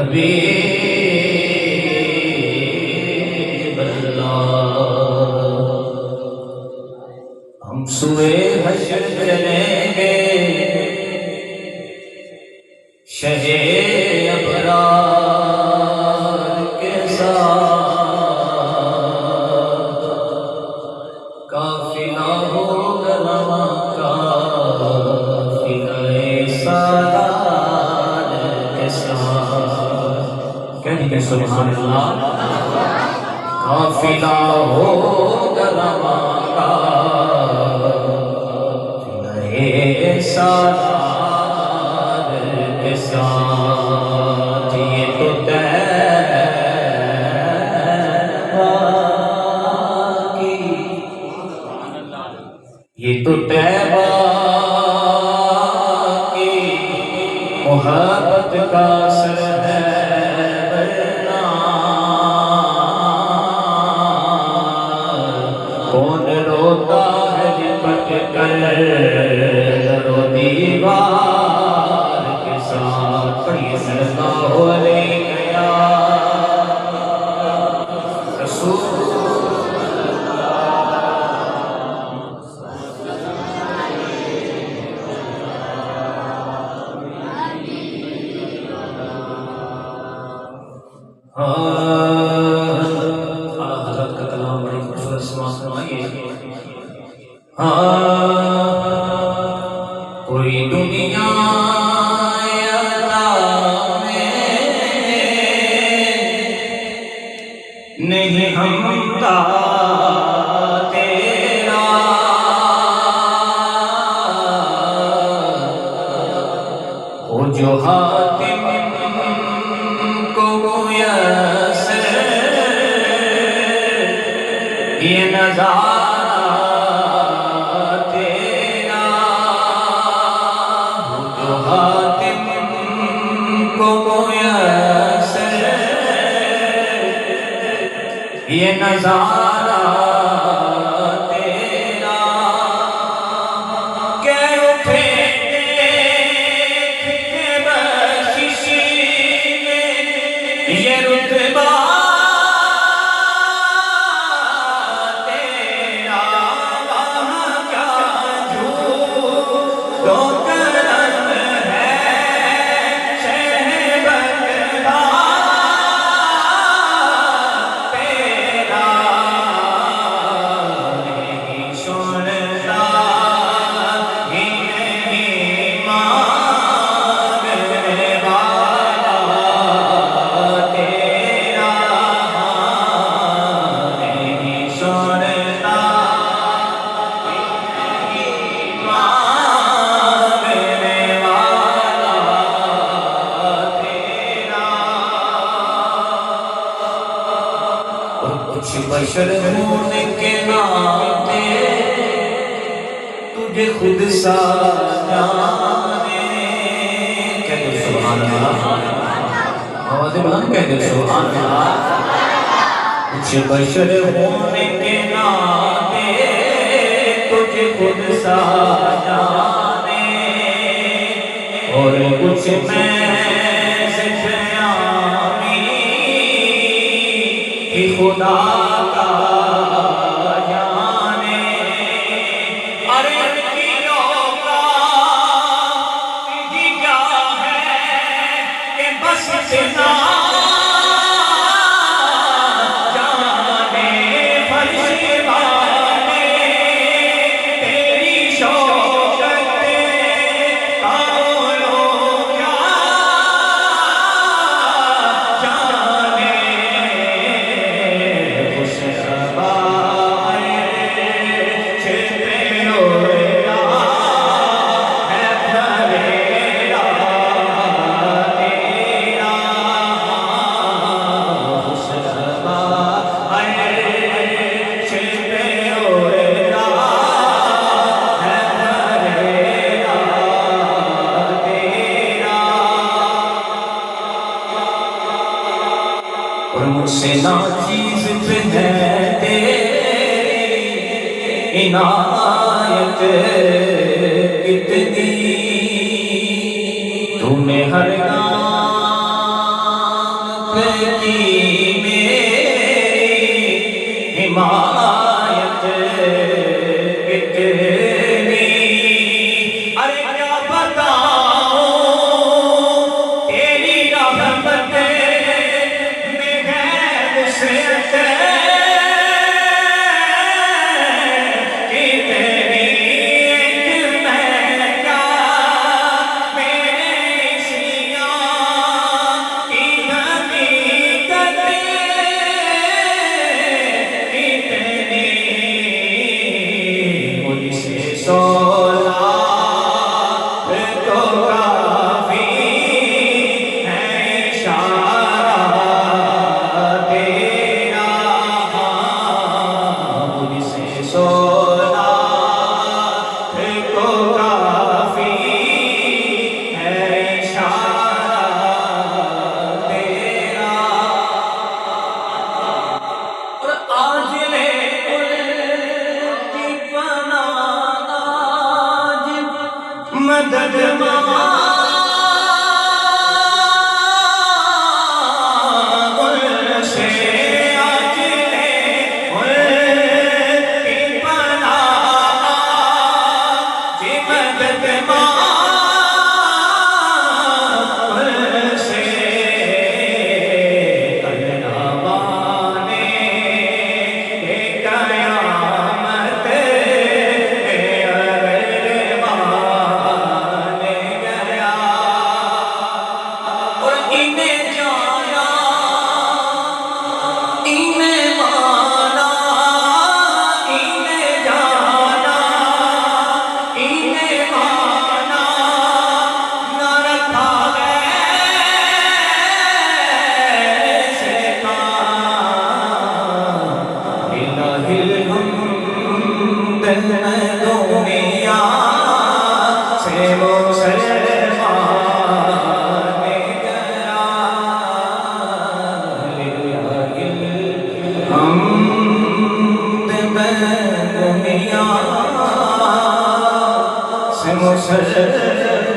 حبیب اللہ ہم سوئے حشر چلیں گے شہ ابرار کے ساتھ قافلہ ہوگا رواں قافلہ سالار کے ساتھ کہہ سبحان اللہ قافلہ ہوگا رواں قافلہ سالار کے ساتھ یہ تو طیبہ کی محبت کا سر ہے ورنہ کون روتا ہے لپٹ کر درو دیوار کے ساتھ پڑھیے صلی اللہ علیہ یا رسول حضرت کا کلام بڑی خوبصورت سماعت فرمائیے کوئی دنیا میں نہیں ہمتا تیرا وہ جو حاتم یہ نظارہ تیرا جو حاتم کو میسر یہ نظارہ تیرا کہ اٹھے بخشی میں یہ رتبہ کچھ بشر ہونے کے ناطے تجھے خود سا جانے کہہ دو سبحان اللہ آواز بلند کہہ دو سبحان اللہ کچھ بشر ہونے کے ناطے تجھے خود سا جانے اور کچھ میں خدا کا جانے ارے پیروں کا بھی کیا ہے کہ بس اتنا جانے فرش والے تیری شوقت تارو کیا جانے اور مجھ سے ناچیز پہ ہے تیری عنایت کتنی تمہیں ہر گام دنیا سے مسلمان گیا ہم دنیا سے مسلمان